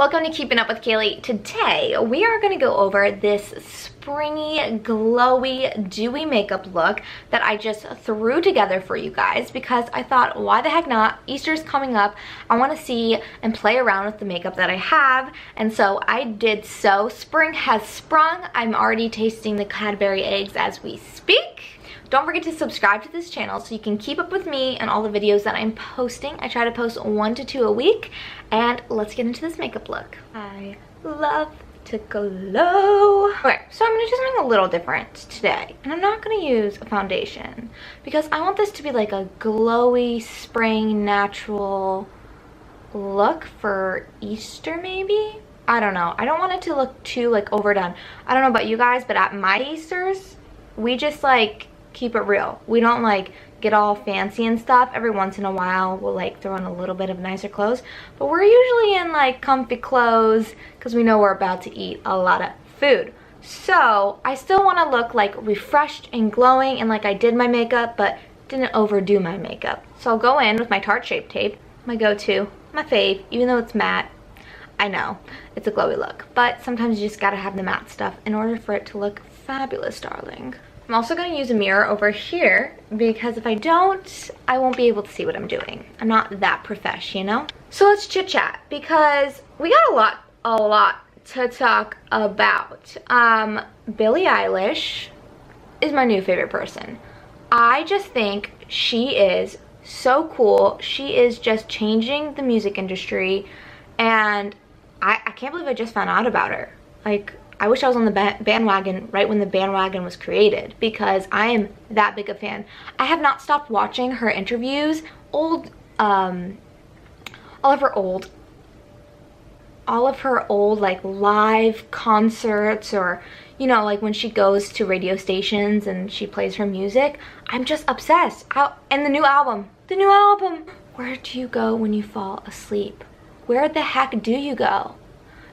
Welcome to Keeping Up with Kaylee. Today we are going to go over this springy, glowy, dewy makeup look that I just threw together for you guys because I thought, why the heck not? Easter's coming up. I want to see and play around with the makeup that I have, and so I did so. Spring has sprung. I'm already tasting the Cadbury eggs as we speak. Don't forget to subscribe to this channel so you can keep up with me and all the videos that I'm posting. I try to post 1 to 2 a week. And let's get into this makeup look. I love to glow. Okay, so I'm gonna do something a little different today. And I'm not gonna use a foundation because I want this to be like a glowy, spring, natural look for Easter maybe? I don't know. I don't want it to look too like overdone. I don't know about you guys, but at my Easters, we just like keep it real. We don't like get all fancy and stuff. Every once in a while we'll like throw in a little bit of nicer clothes, but we're usually in like comfy clothes because we know we're about to eat a lot of food. So I still want to look like refreshed and glowing and like I did my makeup but didn't overdo my makeup. So I'll go in with my Tarte Shape Tape, my go-to, my fave, even though it's matte. I know it's a glowy look, but sometimes you just gotta have the matte stuff in order for it to look fabulous, darling. I'm also going to use a mirror over here because if I don't, I won't be able to see what I'm doing. I'm not that profesh, you know? So let's chit chat because we got a lot to talk about. Billie Eilish is my new favorite person. I just think she is so cool. She is just changing the music industry, and I can't believe I just found out about her. Like, I wish I was on the bandwagon right when the bandwagon was created because I am that big a fan. I have not stopped watching her interviews, all of her old like live concerts, or you know, like when she goes to radio stations and she plays her music. I'm just obsessed. And the new album. Where do you go when you fall asleep? Where the heck do you go?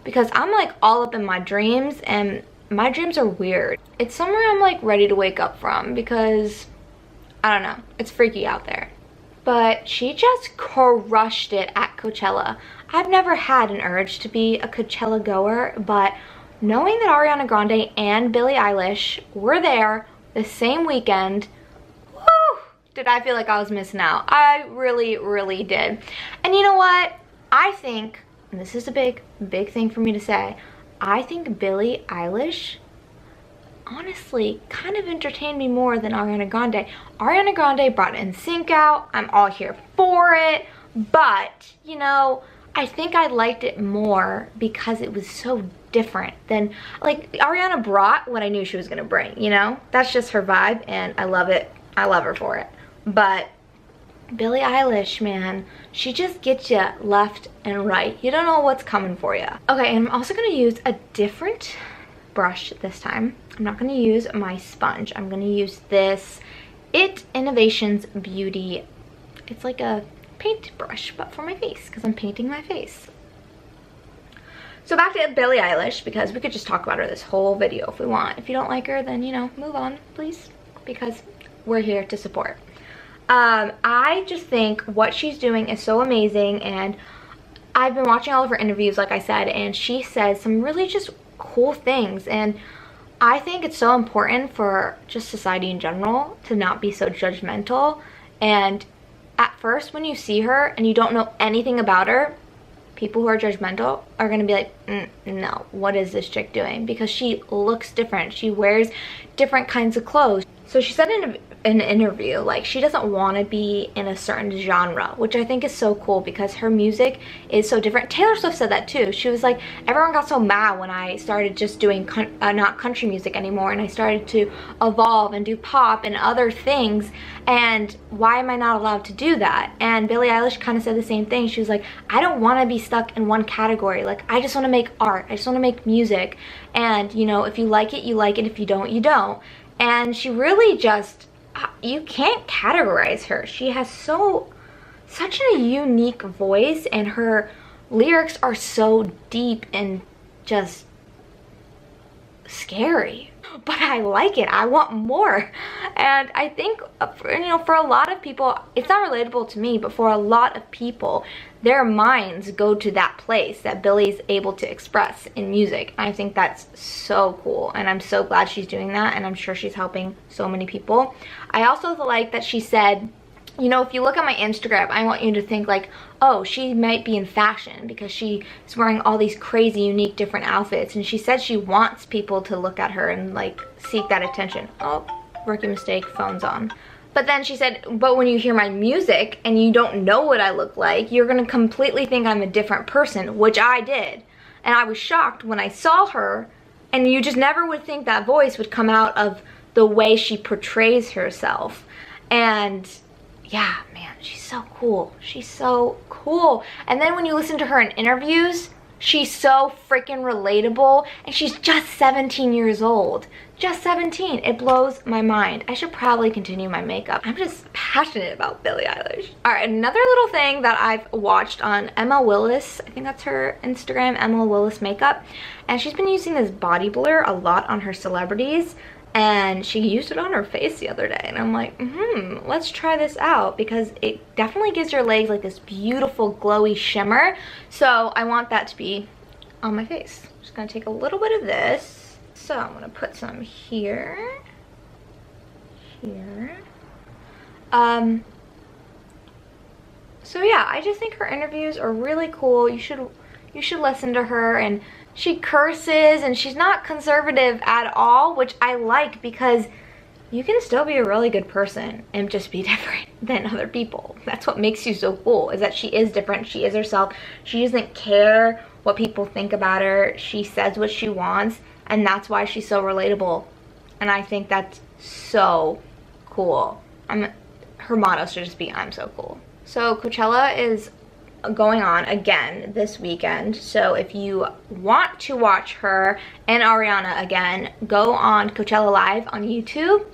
Because I'm like all up in my dreams, and my dreams are weird. It's somewhere I'm like ready to wake up from because, I don't know, it's freaky out there. But she just crushed it at Coachella. I've never had an urge to be a Coachella goer, but knowing that Ariana Grande and Billie Eilish were there the same weekend, whew, did I feel like I was missing out. I really, really did. And you know what? I think, and this is a big thing for me to say, I think Billie Eilish honestly kind of entertained me more than Ariana Grande. Ariana Grande brought NSYNC out. I'm all here for it, but you know, I think I liked it more because it was so different than, like, Ariana brought what I knew she was gonna bring, you know? That's just her vibe, and I love it. I love her for it. But Billie Eilish, man, she just gets you left and right. You don't know what's coming for you. Okay, and I'm also gonna use a different brush this time. I'm not gonna use my sponge. I'm gonna use this CHIT Innovations Beauty. It's like a paint brush, but for my face, because I'm painting my face. So back to Billie Eilish, because we could just talk about her this whole video if we want. If you don't like her, then, you know, move on, please, because we're here to support. I just think what she's doing is so amazing, and I've been watching all of her interviews, like I said, and she says some really just cool things, and I think it's so important for just society in general to not be so judgmental. And at first, when you see her and you don't know anything about her, people who are judgmental are gonna be like, no, what is this chick doing? Because she looks different. She wears different kinds of clothes. So she said in an interview, like, she doesn't want to be in a certain genre, which I think is so cool because her music is so different. Taylor Swift said that too. She was like, everyone got so mad when I started just doing not country music anymore, and I started to evolve and do pop and other things, and why am I not allowed to do that? And Billie Eilish kind of said the same thing. She was like, I don't want to be stuck in one category. Like, I just want to make art. I just want to make music, and you know, if you like it, you like it. If you don't, you don't. And she really just, you can't categorize her. She has such a unique voice, and her lyrics are so deep and just scary. but I like it. I want more. And I think, you know, for a lot of people, it's not relatable to me, but for a lot of people, their minds go to that place that Billie's able to express in music. I think that's so cool, and I'm so glad she's doing that, and I'm sure she's helping so many people. I also like that she said, you know, if you look at my Instagram, I want you to think like, oh, she might be in fashion because she is wearing all these crazy, unique, different outfits. And she said she wants people to look at her and like seek that attention. Oh, rookie mistake, phone's on. But then she said, but when you hear my music and you don't know what I look like, you're gonna completely think I'm a different person, which I did. And I was shocked when I saw her, and you just never would think that voice would come out of the way she portrays herself. And yeah, man, she's so cool. She's so cool. And then when you listen to her in interviews, she's so freaking relatable, and she's just 17 years old. Just 17. It blows my mind. I should probably continue my makeup. I'm just passionate about Billie Eilish. All right, another little thing that I've watched on Emma Willis, I think that's her Instagram, Emma Willis Makeup, and she's been using this body blur a lot on her celebrities. And she used it on her face the other day, and I'm like, let's try this out, because it definitely gives your legs like this beautiful glowy shimmer. So I want that to be on my face. I'm just gonna take a little bit of this. So I'm gonna put some here, here. So yeah, I just think her interviews are really cool. You should listen to her, and she curses, and she's not conservative at all, which I like, because you can still be a really good person and just be different than other people. That's what makes you so cool, is that she is different. She is herself. She doesn't care what people think about her. She says what she wants, and that's why she's so relatable. And I think that's so cool. Her motto should just be, I'm so cool. So Coachella is going on again this weekend, so if you want to watch her and Ariana again, go on Coachella Live on YouTube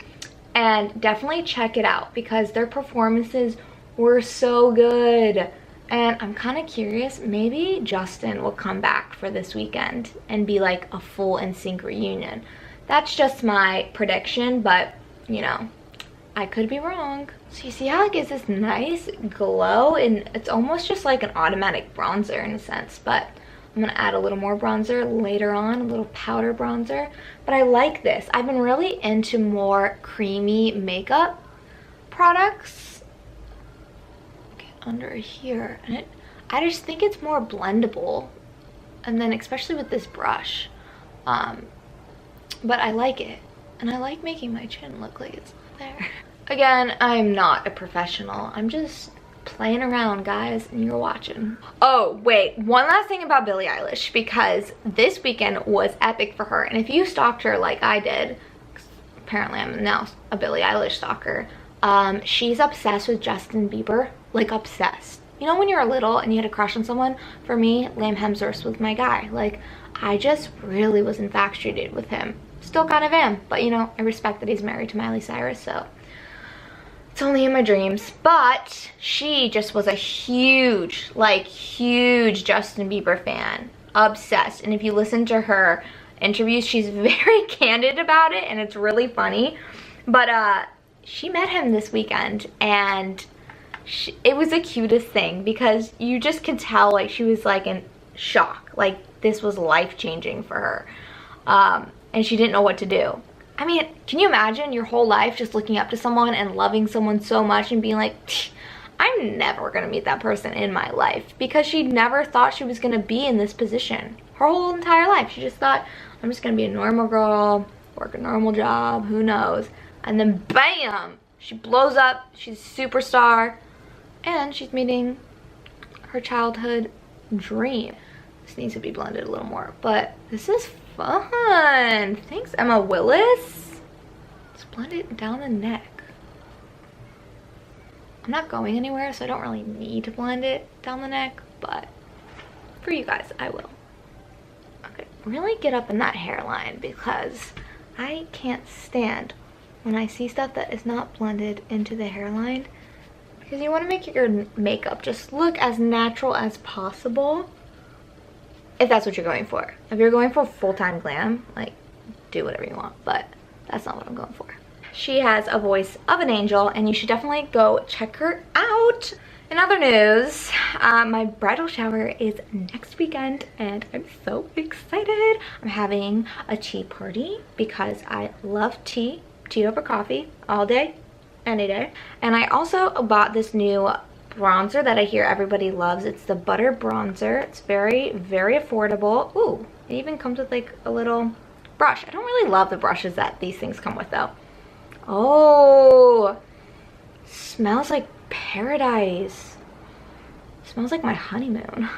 and definitely check it out, because their performances were so good. And I'm kind of curious, maybe Justin will come back for this weekend and be like a full NSYNC reunion. That's just my prediction, but you know, I could be wrong. So you see how it gives this nice glow, and it's almost just like an automatic bronzer in a sense, but I'm gonna add a little more bronzer later on, a little powder bronzer. But I like this. I've been really into more creamy makeup products. Okay, under here, and I just think it's more blendable, and then especially with this brush. But I like it, and I like making my chin look like it's there. Again, I'm not a professional. I'm just playing around, guys, and you're watching. Oh, wait, one last thing about Billie Eilish, because this weekend was epic for her. And if you stalked her like I did, apparently I'm now a Billie Eilish stalker, she's obsessed with Justin Bieber, like obsessed. You know when you were little and you had a crush on someone? For me, Liam Hemsworth was my guy. Like, I just really was infatuated with him. Still kind of am, but you know, I respect that he's married to Miley Cyrus, so it's only in my dreams. But she just was a huge, like huge Justin Bieber fan, obsessed. And if you listen to her interviews, she's very candid about it, and it's really funny. But she met him this weekend, and it was the cutest thing, because you just could tell like she was like in shock, like this was life-changing for her, and she didn't know what to do. I mean, can you imagine your whole life just looking up to someone and loving someone so much and being like, I'm never gonna meet that person in my life, because she never thought she was gonna be in this position her whole entire life. She just thought, I'm just gonna be a normal girl, work a normal job, who knows. And then bam, she blows up, she's a superstar, and she's meeting her childhood dream. This needs to be blended a little more, but this is fun. Thanks, Emma Willis. Let's blend it down the neck. I'm not going anywhere, so I don't really need to blend it down the neck, but for you guys, I will. Okay, really get up in that hairline, because I can't stand when I see stuff that is not blended into the hairline, because you want to make your makeup just look as natural as possible, if that's what you're going for. If you're going for full-time glam, like, do whatever you want, but that's not what I'm going for. She has a voice of an angel, and you should definitely go check her out. In other news, my bridal shower is next weekend, and I'm so excited. I'm having a tea party because I love tea over coffee, all day, any day. And I also bought this new bronzer that I hear everybody loves. It's the butter bronzer. It's very, very affordable. Ooh, it even comes with like a little brush. I don't really love the brushes that these things come with though. Oh, smells like paradise. Smells like my honeymoon.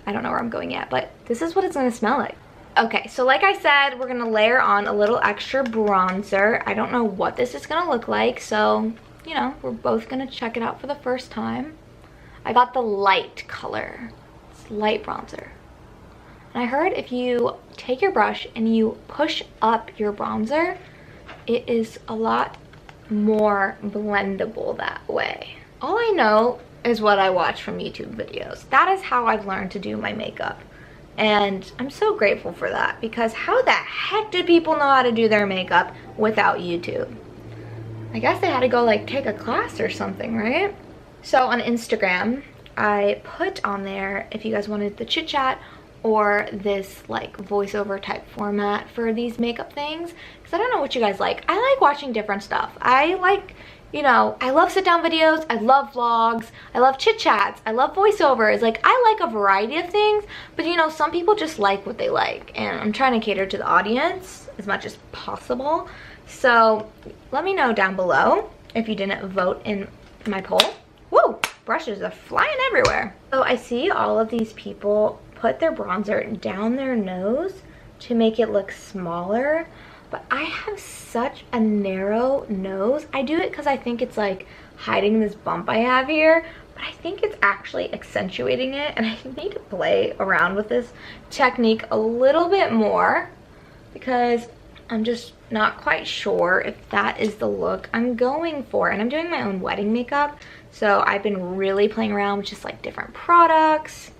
I don't know where I'm going yet, but this is what it's gonna smell like. Okay, so like I said, we're gonna layer on a little extra bronzer. I don't know what this is gonna look like, so, you know, we're both gonna check it out for the first time. I got the light color. It's light bronzer. And I heard if you take your brush and you push up your bronzer, it is a lot more blendable that way. All I know is what I watch from YouTube videos. That is how I've learned to do my makeup. And I'm so grateful for that, because how the heck did people know how to do their makeup without YouTube? I guess they had to go like take a class or something, right? So on Instagram, I put on there if you guys wanted the chit chat or this like voiceover type format for these makeup things, because I don't know what you guys like. I like watching different stuff. I like, you know, I love sit down videos, I love vlogs, I love chit chats, I love voiceovers. Like, I like a variety of things, but you know, some people just like what they like, and I'm trying to cater to the audience as much as possible. So let me know down below if you didn't vote in my poll. Woo, brushes are flying everywhere. So I see all of these people put their bronzer down their nose to make it look smaller, but I have such a narrow nose. I do it because I think it's like hiding this bump I have here, but I think it's actually accentuating it, and I need to play around with this technique a little bit more because I'm just not quite sure if that is the look I'm going for. And I'm doing my own wedding makeup, so I've been really playing around with just like different products,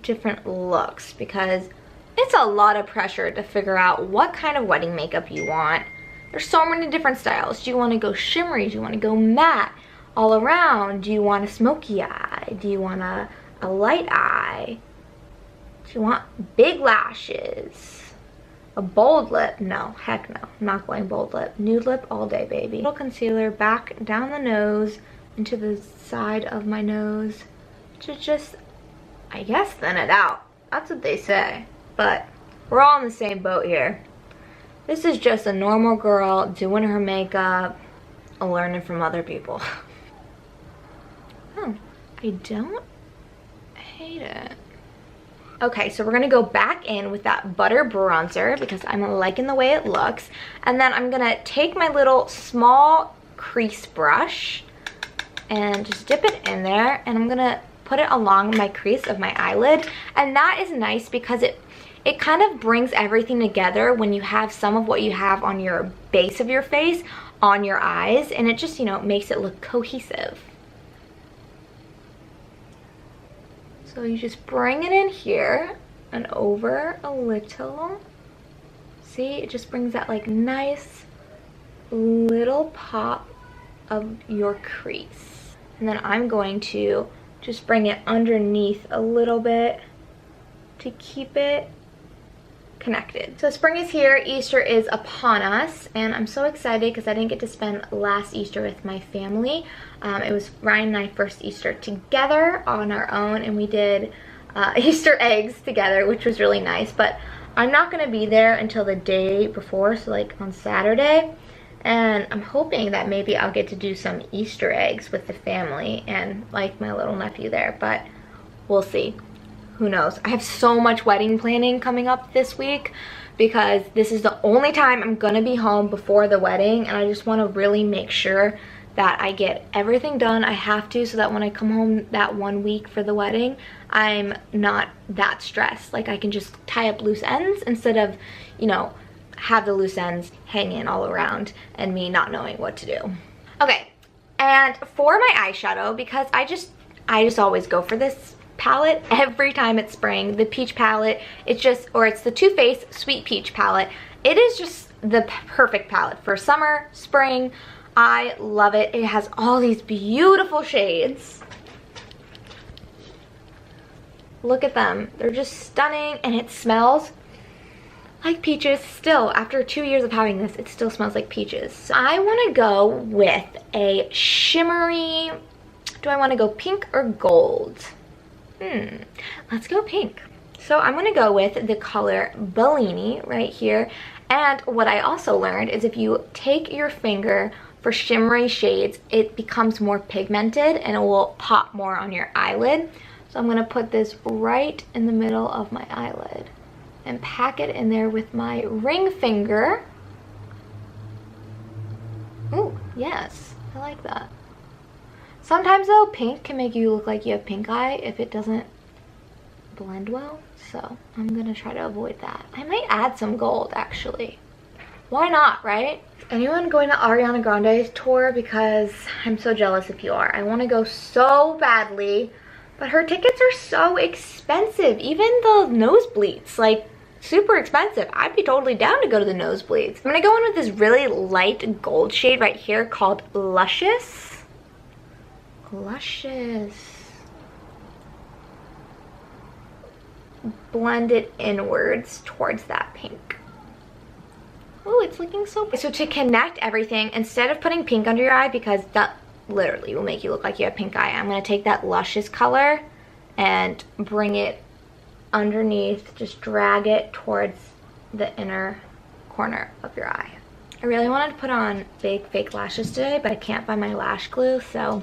different looks, because it's a lot of pressure to figure out what kind of wedding makeup you want. There's so many different styles. Do you want to go shimmery? Do you want to go matte all around? Do you want a smoky eye? Do you want a light eye? Do you want big lashes? A bold lip? No, heck no. I'm not going bold lip. Nude lip all day, baby. Little concealer back down the nose into the side of my nose to just, I guess, thin it out. That's what they say. But we're all in the same boat here. This is just a normal girl doing her makeup, learning from other people. Oh, I don't hate it. Okay, so we're gonna go back in with that butter bronzer because I'm liking the way it looks. And then I'm gonna take my little small crease brush and just dip it in there, and I'm gonna put it along my crease of my eyelid. And that is nice because it kind of brings everything together when you have some of what you have on your base of your face on your eyes, and it just, you know, makes it look cohesive. So you just bring it in here and over a little. See, it just brings that like nice little pop of your crease. And then I'm going to just bring it underneath a little bit to keep it connected. So spring is here, Easter is upon us, and I'm so excited because I didn't get to spend last Easter with my family. It was Ryan and I first Easter together on our own, and we did Easter eggs together, which was really nice. But I'm not going to be there until the day before, so like on Saturday, and I'm hoping that maybe I'll get to do some Easter eggs with the family and like my little nephew there, but we'll see. Who knows? I have so much wedding planning coming up this week because this is the only time I'm gonna be home before the wedding, and I just want to really make sure that I get everything done I have to, so that when I come home that 1 week for the wedding, I'm not that stressed. Like, I can just tie up loose ends instead of, you know, have the loose ends hanging all around and me not knowing what to do. Okay, and for my eyeshadow, because I just always go for this palette every time it's spring. The peach palette, it's just, or it's the Too Faced Sweet Peach palette. It is just the perfect palette for summer, spring. I love it. It has all these beautiful shades. Look at them. They're just stunning, and it smells like peaches still. After 2 years of having this, it still smells like peaches. So I want to go with a shimmery, do I want to go pink or gold? Let's go pink. So I'm going to go with the color Bellini right here. And what I also learned is if you take your finger for shimmery shades, it becomes more pigmented and it will pop more on your eyelid. So I'm going to put this right in the middle of my eyelid and pack it in there with my ring finger. Ooh, yes, I like that. Sometimes though, pink can make you look like you have pink eye if it doesn't blend well. So I'm gonna try to avoid that. I might add some gold actually. Why not, right? Anyone going to Ariana Grande's tour? Because I'm so jealous if you are. I want to go so badly, but her tickets are so expensive. Even the nosebleeds, like super expensive. I'd be totally down to go to the nosebleeds. I'm gonna go in with this really light gold shade right here called Luscious. Luscious. Blend it inwards towards that pink. Oh, it's looking so pretty. So to connect everything, instead of putting pink under your eye, because that literally will make you look like you have pink eye, I'm going to take that Luscious color and bring it underneath, just drag it towards the inner corner of your eye. I really wanted to put on big fake lashes today, but I can't find my lash glue, so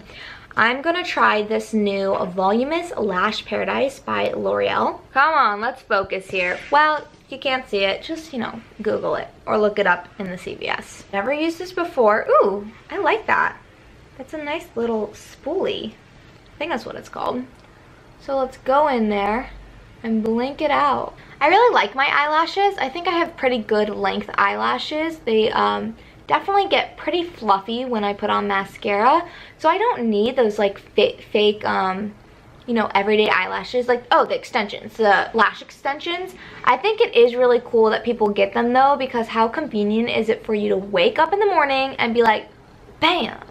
I'm gonna try this new Voluminous Lash Paradise by L'Oreal. Come on, let's focus here. Well, you can't see it, just, you know, Google it or look it up in the CVS. Never used this before. Ooh, I like that. That's a nice little spoolie. I think that's what it's called. So let's go in there and blink it out. I really like my eyelashes. I think I have pretty good length eyelashes. They definitely get pretty fluffy when I put on mascara. So I don't need those like fake you know, everyday eyelashes. Like, oh, the extensions, the lash extensions. I think it is really cool that people get them though, because how convenient is it for you to wake up in the morning and be like, bam,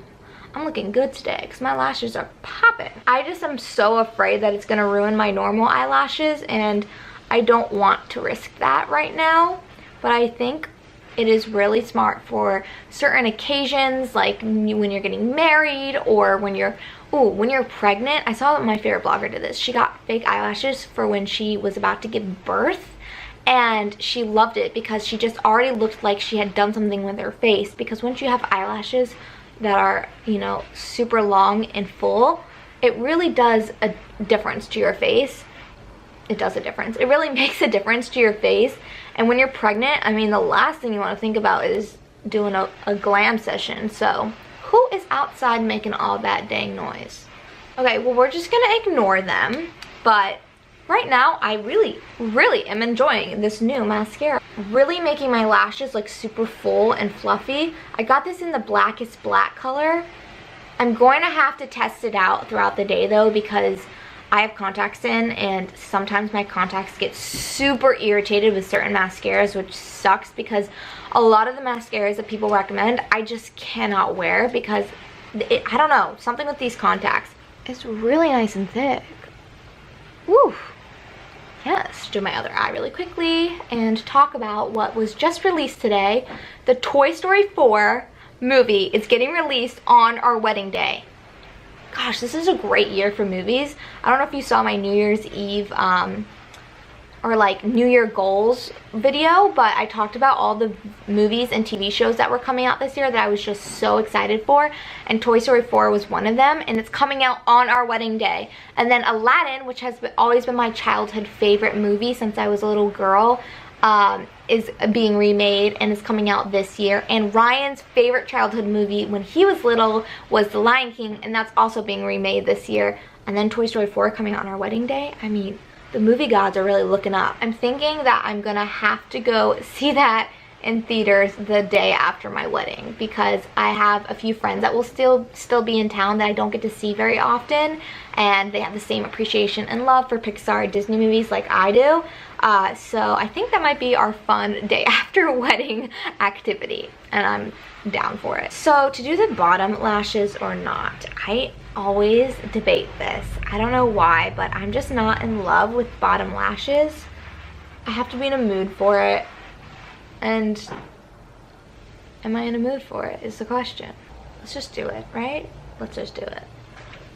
I'm looking good today because my lashes are popping. I just am so afraid that it's gonna ruin my normal eyelashes, and I don't want to risk that right now. But I think it is really smart for certain occasions, like when you're getting married or when you're pregnant. I saw that my favorite blogger did this. She got fake eyelashes for when she was about to give birth, and she loved it because she just already looked like she had done something with her face. Because once you have eyelashes that are, you know, super long and full, it really does a difference to your face. It does a difference. It really makes a difference to your face. And when you're pregnant, I mean, the last thing you want to think about is doing a glam session. So who is outside making all that dang noise? Okay, well, we're just gonna ignore them. But right now, I really am enjoying this new mascara. Really making my lashes like super full and fluffy. I got this in the Blackest Black color. I'm going to have to test it out throughout the day though, because I have contacts in, and sometimes my contacts get super irritated with certain mascaras, which sucks because a lot of the mascaras that people recommend I just cannot wear because I don't know, something with these contacts. It's really nice and thick. Woo! Yes, do my other eye really quickly and talk about what was just released today. The Toy Story 4 movie is getting released on our wedding day. Gosh, this is a great year for movies. I don't know if you saw my New Year's Eve or like New Year goals video, but I talked about all the movies and TV shows that were coming out this year that I was just so excited for, and Toy Story 4 was one of them, and it's coming out on our wedding day. And then Aladdin, which has always been my childhood favorite movie since I was a little girl, is being remade and is coming out this year. And Ryan's favorite childhood movie when he was little was The Lion King, and that's also being remade this year. And then Toy Story 4 coming out on our wedding day. I mean, the movie gods are really looking up. I'm thinking that I'm gonna have to go see that in theaters the day after my wedding because I have a few friends that will still be in town that I don't get to see very often, and they have the same appreciation and love for Pixar and Disney movies like I do. So I think that might be our fun day after wedding activity, and I'm down for it. So to do the bottom lashes or not, I always debate this. I don't know why, but I'm just not in love with bottom lashes. I have to be in a mood for it, and am I in a mood for it is the question. Let's just do it, right? Let's just do it.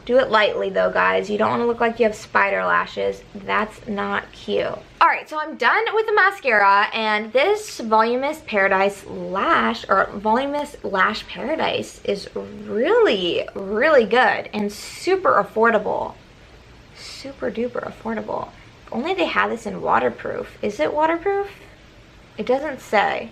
Do it lightly though, guys. You don't want to look like you have spider lashes. That's not cute. Alright, so I'm done with the mascara, and this Voluminous Paradise Lash, or Voluminous Lash Paradise, is really, really good and super affordable. Super duper affordable. If only they had this in waterproof. Is it waterproof? It doesn't say.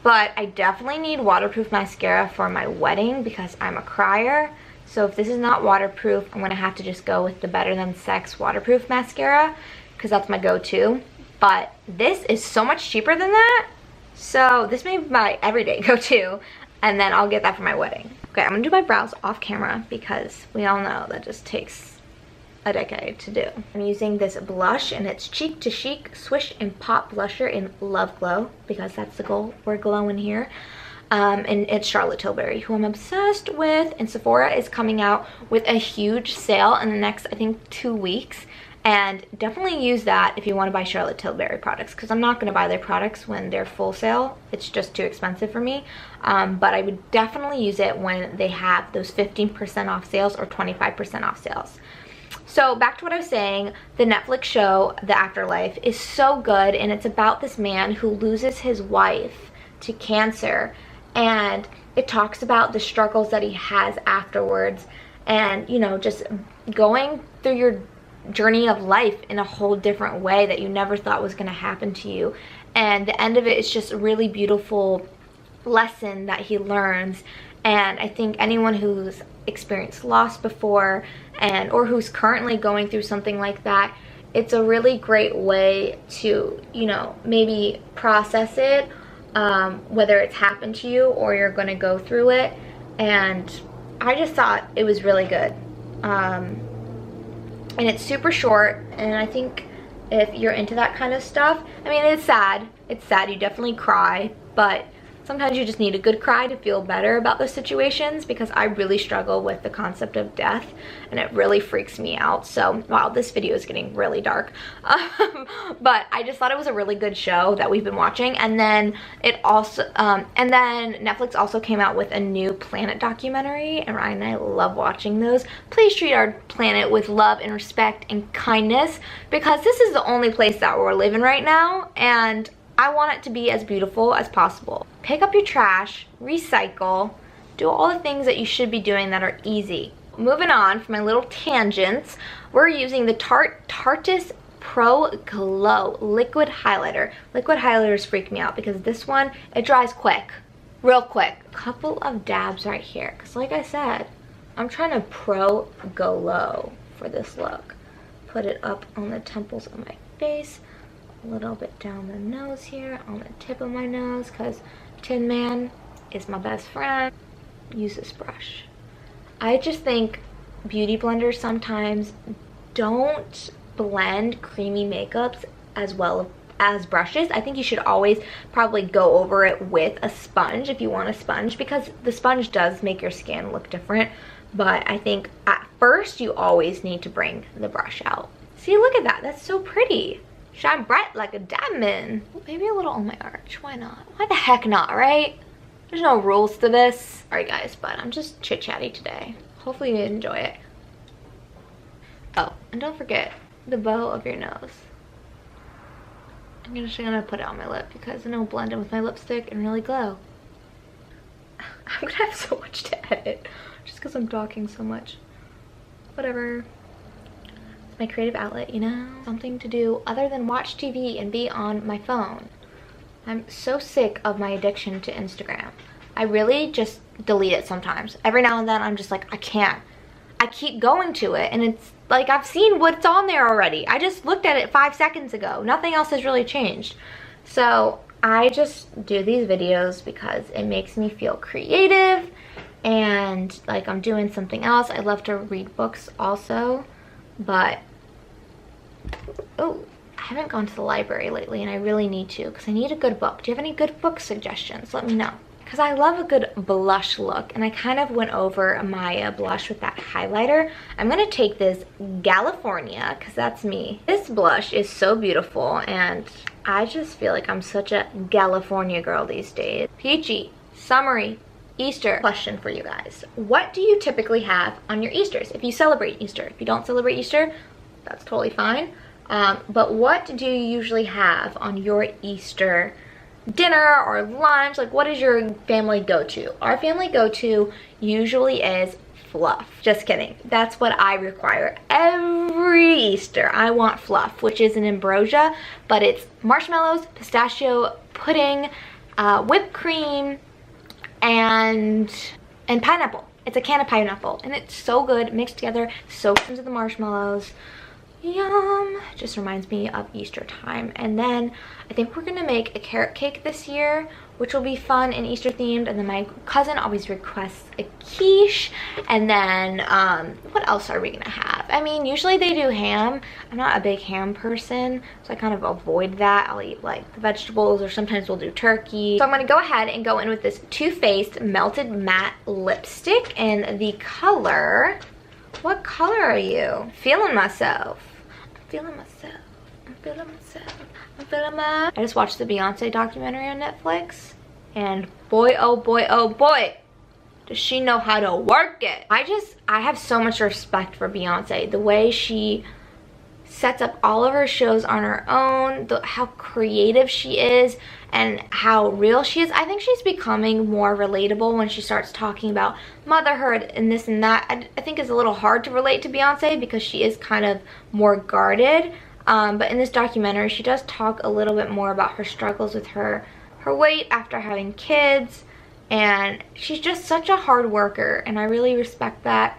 But I definitely need waterproof mascara for my wedding because I'm a crier. So if this is not waterproof, I'm gonna have to just go with the Better Than Sex waterproof mascara because that's my go-to. But this is so much cheaper than that. So this may be my everyday go-to, and then I'll get that for my wedding. Okay, I'm gonna do my brows off camera because we all know that just takes a decade to do. I'm using this blush, and it's Cheek to Chic Swish and Pop Blusher in Love Glow because that's the goal. We're glowing here. And it's Charlotte Tilbury, who I'm obsessed with, and Sephora is coming out with a huge sale in the next, I think, 2 weeks, and definitely use that if you want to buy Charlotte Tilbury products, because I'm not going to buy their products when they're full sale. It's just too expensive for me, but I would definitely use it when they have those 15% off sales or 25% off sales. So back to what I was saying, the Netflix show, The Afterlife, is so good, and it's about this man who loses his wife to cancer, and it talks about the struggles that he has afterwards, and you know, just going through your journey of life in a whole different way that you never thought was going to happen to you. And the end of it is just a really beautiful lesson that he learns, and I think anyone who's experienced loss before or who's currently going through something like that, it's a really great way to, you know, maybe process it, whether it's happened to you or you're going to go through it. And I just thought it was really good, and it's super short, and I think if you're into that kind of stuff, I mean, it's sad, you definitely cry, but sometimes you just need a good cry to feel better about those situations, because I really struggle with the concept of death, and it really freaks me out. So, wow, this video is getting really dark. But I just thought it was a really good show that we've been watching. And then it also, and then Netflix also came out with a new planet documentary, and Ryan and I love watching those. Please treat our planet with love and respect and kindness, because this is the only place that we're living right now, and I want it to be as beautiful as possible. Pick up your trash, recycle, do all the things that you should be doing that are easy. Moving on from my little tangents, we're using the Tarte's Pro Glow Liquid Highlighter. Liquid highlighters freak me out because this one, it dries quick, real quick. A couple of dabs right here, because like I said, I'm trying to pro glow for this look. Put it up on the temples of my face, a little bit down the nose here, on the tip of my nose, because Tin Man is my best friend. Use this brush. I just think beauty blenders sometimes don't blend creamy makeups as well as brushes. I think you should always probably go over it with a sponge if you want a sponge, because the sponge does make your skin look different. But I think at first you always need to bring the brush out. See, look at that. That's so pretty. Shine bright like a diamond. Maybe a little on my arch. Why not? Why the heck not, right? There's no rules to this. Alright guys, but I'm just chit-chatty today. Hopefully you enjoy it. Oh, and don't forget the bow of your nose. I'm just gonna put it on my lip because then it'll blend in with my lipstick and really glow. I'm gonna have so much to edit just because I'm talking so much. Whatever. My creative outlet, you know, something to do other than watch TV and be on my phone. I'm so sick of my addiction to Instagram. I really just delete it sometimes. Every now and then I'm just like, I can't. I keep going to it, and it's like I've seen what's on there already. I just looked at it 5 seconds ago. Nothing else has really changed. So I just do these videos because it makes me feel creative and like I'm doing something else. I love to read books also, but oh, I haven't gone to the library lately and I really need to because I need a good book. Do you have any good book suggestions? Let me know. Because I love a good blush look, and I kind of went over my blush with that highlighter. I'm going to take this California, because that's me. This blush is so beautiful, and I just feel like I'm such a California girl these days. Peachy, summery, Easter. Question for you guys. What do you typically have on your Easters? If you celebrate Easter. If you don't celebrate Easter, that's totally fine. But what do you usually have on your Easter dinner or lunch? Like, what is your family go-to? Our family go-to usually is fluff. Just kidding. That's what I require every Easter. I want fluff, which is an ambrosia, but it's marshmallows, pistachio pudding, whipped cream, and pineapple. It's a can of pineapple, and it's so good mixed together, soaked into the marshmallows. Yum. Just reminds me of Easter time. And then I think we're gonna make a carrot cake this year, which will be fun and Easter themed. And then my cousin always requests a quiche. And then what else are we gonna have? I mean, usually they do ham. I'm not a big ham person, so I kind of avoid that. I'll eat like the vegetables, or sometimes we'll do turkey. So I'm gonna go ahead and go in with this Too Faced Melted Matte Lipstick in the color, what color are you? Feeling myself. Feeling myself. I'm feeling myself. I'm feeling my. I just watched the Beyonce documentary on Netflix, and boy, oh boy, oh boy, does she know how to work it. I have so much respect for Beyonce. The way she sets up all of her shows on her own, how creative she is, and how real she is. I think she's becoming more relatable when she starts talking about motherhood and this and that. I think it's a little hard to relate to Beyonce because she is kind of more guarded. But in this documentary, she does talk a little bit more about her struggles with her weight after having kids. And she's just such a hard worker, and I really respect that.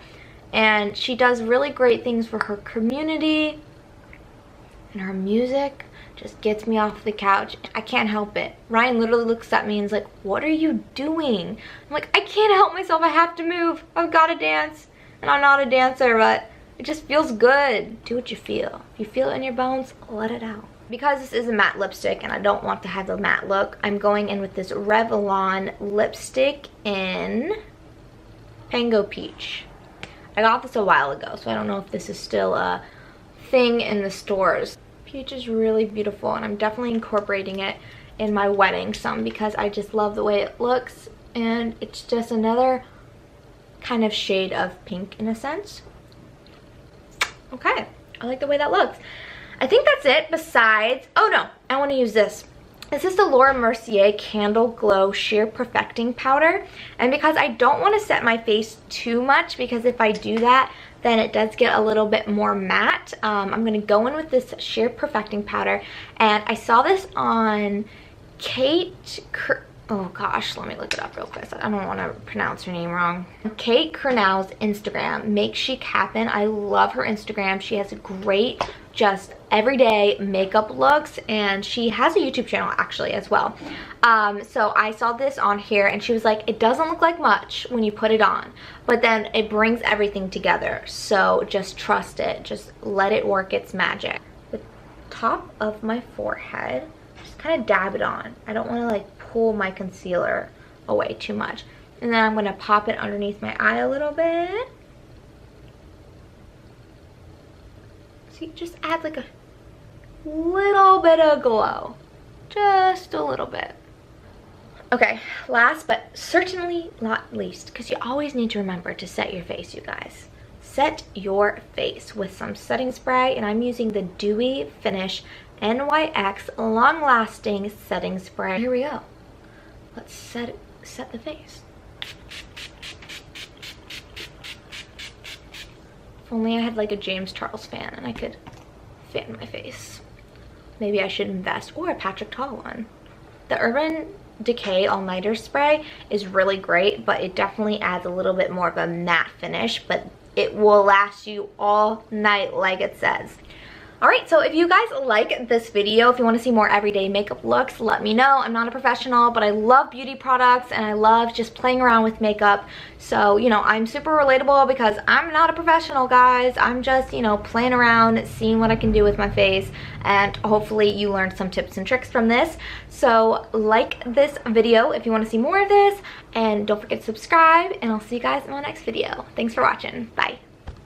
And she does really great things for her community. And her music just gets me off the couch. I can't help it. Ryan literally looks at me and is like, what are you doing? I'm like, I can't help myself. I have to move. I've got to dance. And I'm not a dancer, but it just feels good. Do what you feel. If you feel it in your bones, let it out. Because this is a matte lipstick and I don't want to have the matte look, I'm going in with this Revlon lipstick in Pango Peach. I got this a while ago, so I don't know if this is still a thing in the stores. Peach is really beautiful, and I'm definitely incorporating it in my wedding some because I just love the way it looks, and it's just another kind of shade of pink in a sense. Okay, I like the way that looks. I think that's it. Besides, oh no, I want to use this. This is the Laura Mercier Candle Glow Sheer Perfecting Powder, and because I don't want to set my face too much, because if I do that, then it does get a little bit more matte. I'm going to go in with this Sheer Perfecting Powder, and I saw this on oh gosh, let me look it up real quick. I don't want to pronounce her name wrong. Kate Curnell's Instagram, Make Chic Happen. I love her Instagram. She has a great, just everyday makeup looks, and she has a YouTube channel actually as well. So I saw this on here, and she was like, it doesn't look like much when you put it on, but then it brings everything together. So just trust it. Just let it work its magic. The top of my forehead, just kind of dab it on. I don't want to like pull my concealer away too much. And then I'm going to pop it underneath my eye a little bit. See, just add like a little bit of glow. Just a little bit. Okay, last but certainly not least, because you always need to remember to set your face, you guys. Set your face with some setting spray, and I'm using the Dewy Finish NYX Long Lasting Setting Spray. Here we go. Let's set the face. If only I had like a James Charles fan and I could fan my face. Maybe I should invest, or a Patrick Ta one. The Urban Decay All Nighter Spray is really great, but it definitely adds a little bit more of a matte finish, but it will last you all night like it says. Alright, so if you guys like this video, if you want to see more everyday makeup looks, let me know. I'm not a professional, but I love beauty products and I love just playing around with makeup. So, you know, I'm super relatable because I'm not a professional, guys. I'm just, you know, playing around, seeing what I can do with my face, and hopefully you learned some tips and tricks from this. So like this video if you want to see more of this, and don't forget to subscribe, and I'll see you guys in my next video. Thanks for watching. Bye.